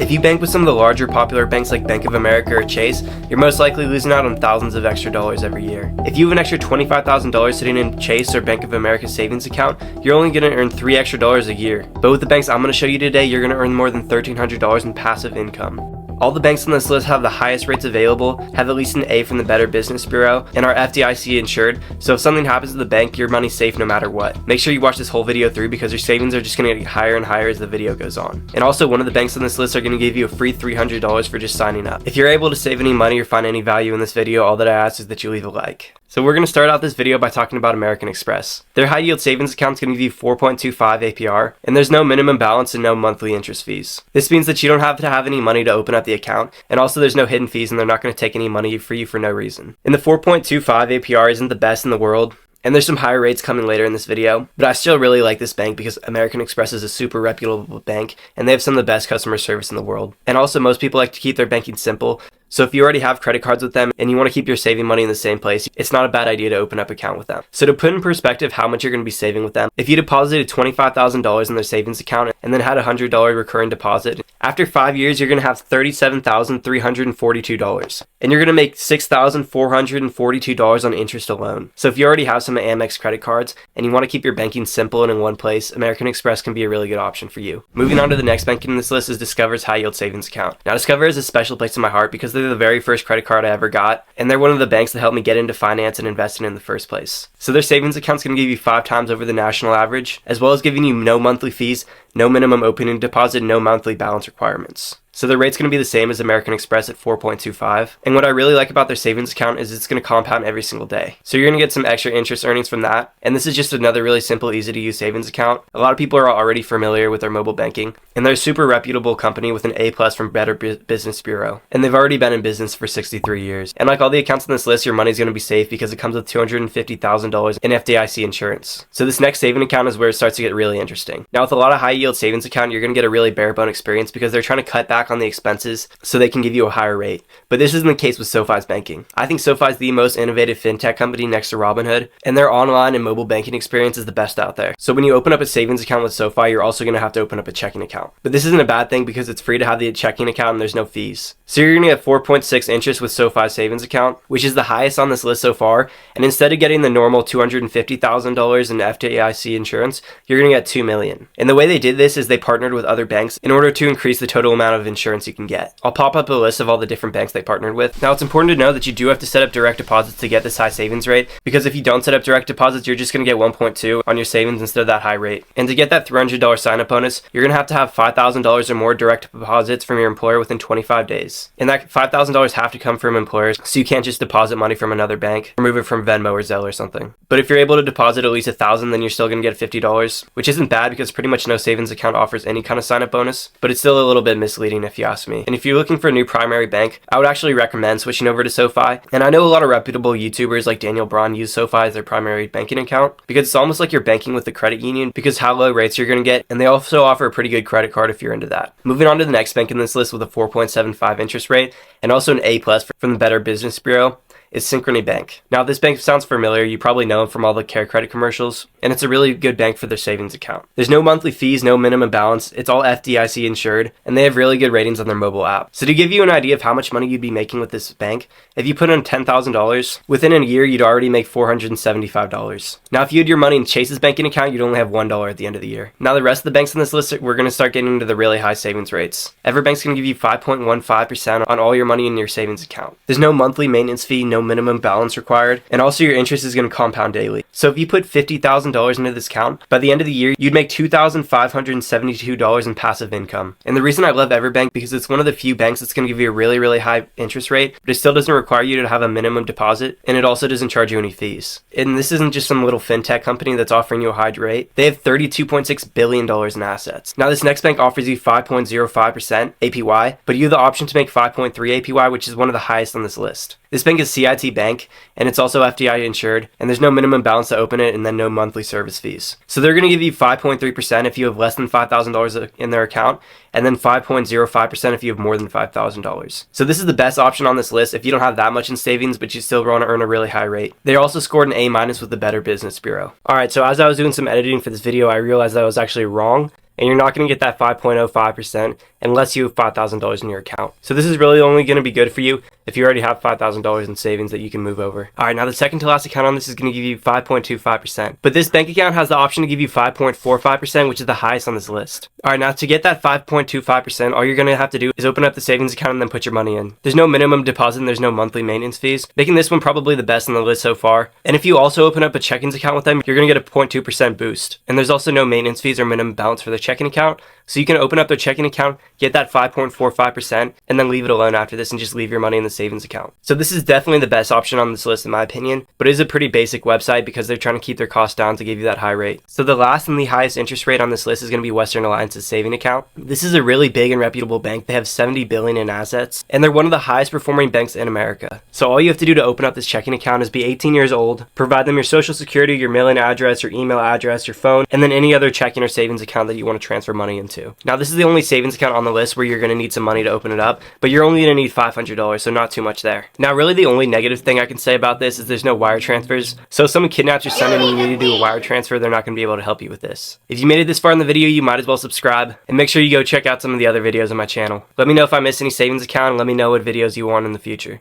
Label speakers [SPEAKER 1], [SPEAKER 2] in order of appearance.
[SPEAKER 1] If you bank with some of the larger popular banks like Bank of America or Chase, you're most likely losing out on thousands of extra dollars every year. If you have an extra $25,000 sitting in Chase or Bank of America savings account, you're only going to earn $3 extra a year. But with the banks I'm going to show you today, you're going to earn more than $1,300 in passive income. All the banks on this list have the highest rates available, have at least an A from the Better Business Bureau, and are FDIC insured, so if something happens to the bank, your money's safe no matter what. Make sure you watch this whole video through because your savings are just going to get higher and higher as the video goes on. And also, one of the banks on this list are going to give you a free $300 for just signing up. If you're able to save any money or find any value in this video, all that I ask is that you leave a like. So we're going to start out this video by talking about American Express. Their high yield savings account is going to give you 4.25 APR, and there's no minimum balance and no monthly interest fees. This means that you don't have to have any money to open up the account, and also there's no hidden fees and they're not going to take any money for you for no reason. And the 4.25 APR isn't the best in the world, and there's some higher rates coming later in this video, but I still really like this bank because American Express is a super reputable bank, and they have some of the best customer service in the world. And also, most people like to keep their banking simple, so if you already have credit cards with them and you want to keep your saving money in the same place, it's not a bad idea to open up an account with them. So to put in perspective how much you're going to be saving with them, if you deposited $25,000 in their savings account and then had a $100 recurring deposit, after 5 years, you're going to have $37,342. And you're going to make $6,442 on interest alone. So if you already have some Amex credit cards and you want to keep your banking simple and in one place, American Express can be a really good option for you. Moving on to the next bank in this list is Discover's high yield savings account. Now Discover is a special place in my heart because they're the very first credit card I ever got, and they're one of the banks that helped me get into finance and investing in the first place. So their savings account's going to give you 5 times over the national average, as well as giving you no monthly fees, no minimum opening deposit, no monthly balance requirements. So the rate's going to be the same as American Express at 4.25. And what I really like about their savings account is it's going to compound every single day. So you're going to get some extra interest earnings from that. And this is just another really simple, easy to use savings account. A lot of people are already familiar with their mobile banking, and they're a super reputable company with an A+ from Better Business Bureau. And they've already been in business for 63 years. And like all the accounts on this list, your money's going to be safe because it comes with $250,000 in FDIC insurance. So this next saving account is where it starts to get really interesting. Now with a lot of high yield savings account, you're going to get a really bare bone experience because they're trying to cut back on the expenses so they can give you a higher rate. But this isn't the case with SoFi's banking. I think SoFi is the most innovative fintech company next to Robinhood, and their online and mobile banking experience is the best out there. So when you open up a savings account with SoFi, you're also going to have to open up a checking account. But this isn't a bad thing because it's free to have the checking account and there's no fees. So you're going to get 4.6 interest with SoFi's savings account, which is the highest on this list so far. And instead of getting the normal $250,000 in FDIC insurance, you're going to get $2 million. And the way they did this is they partnered with other banks in order to increase the total amount of insurance you can get. I'll pop up a list of all the different banks they partnered with. Now it's important to know that you do have to set up direct deposits to get this high savings rate, because if you don't set up direct deposits, you're just going to get 1.2 on your savings instead of that high rate. And to get that $300 sign-up bonus, you're going to have $5,000 or more direct deposits from your employer within 25 days. And that $5,000 have to come from employers, so you can't just deposit money from another bank or move it from Venmo or Zelle or something. But if you're able to deposit at least $1,000, then you're still going to get $50, which isn't bad because pretty much no savings account offers any kind of sign-up bonus, but it's still a little bit misleading if you ask me. And if you're looking for a new primary bank, I would actually recommend switching over to SoFi. And I know a lot of reputable YouTubers like Daniel Braun use SoFi as their primary banking account because it's almost like you're banking with the credit union because how low rates you're going to get, and they also offer a pretty good credit card if you're into that. Moving on to the next bank in this list with a 4.75 interest rate and also an A+ from the Better Business Bureau is Synchrony Bank. Now this bank sounds familiar, you probably know them from all the Care Credit commercials, and it's a really good bank for their savings account. There's no monthly fees, no minimum balance, it's all FDIC insured, and they have really good ratings on their mobile app. So to give you an idea of how much money you'd be making with this bank, if you put in $10,000, within a year you'd already make $475. Now if you had your money in Chase's banking account, you'd only have $1 at the end of the year. Now the rest of the banks on this list, we're going to start getting into the really high savings rates. Everbank's going to give you 5.15% on all your money in your savings account. There's no monthly maintenance fee, no minimum balance required, and also your interest is going to compound daily. So if you put $50,000 into this account, by the end of the year, you'd make $2,572 in passive income. And the reason I love Everbank because it's one of the few banks that's going to give you a really, really high interest rate, but it still doesn't require you to have a minimum deposit, and it also doesn't charge you any fees. And this isn't just some little fintech company that's offering you a high rate. They have $32.6 billion in assets. Now this next bank offers you 5.05% APY, but you have the option to make 5.3 APY, which is one of the highest on this list. This bank is CIT Bank, and it's also FDIC insured, and there's no minimum balance to open it, and then no monthly service fees. So they're going to give you 5.3% if you have less than $5,000 in their account, and then 5.05% if you have more than $5,000. So this is the best option on this list if you don't have that much in savings, but you still want to earn a really high rate. They also scored an A- with the Better Business Bureau. Alright, so as I was doing some editing for this video, I realized that I was actually wrong. And you're not going to get that 5.05%. unless you have $5,000 in your account. So this is really only going to be good for you if you already have $5,000 in savings that you can move over. Alright, now the second to last account on this is going to give you 5.25%. But this bank account has the option to give you 5.45%, which is the highest on this list. Alright, now to get that 5.25%, all you're going to have to do is open up the savings account and then put your money in. There's no minimum deposit and there's no monthly maintenance fees, making this one probably the best on the list so far. And if you also open up a check-ins account with them, you're going to get a 0.2% boost. And there's also no maintenance fees or minimum balance for the checking account, so you can open up their checking account, get that 5.45%, and then leave it alone after this and just leave your money in the savings account. So this is definitely the best option on this list in my opinion, but it is a pretty basic website because they're trying to keep their costs down to give you that high rate. So the last and the highest interest rate on this list is going to be Western Alliance's saving account. This is a really big and reputable bank. They have $70 billion in assets, and they're one of the highest performing banks in America. So all you have to do to open up this checking account is be 18 years old, provide them your social security, your mailing address, your email address, your phone, and then any other checking or savings account that you want to transfer money into. Now this is the only savings account on the list where you're going to need some money to open it up, but you're only going to need $500, so not too much there. Now really the only negative thing I can say about this is there's no wire transfers. So if someone kidnaps your son and you need to do a wire transfer, they're not going to be able to help you with this. If you made it this far in the video, you might as well subscribe and make sure you go check out some of the other videos on my channel. Let me know if I missed any savings account and let me know what videos you want in the future.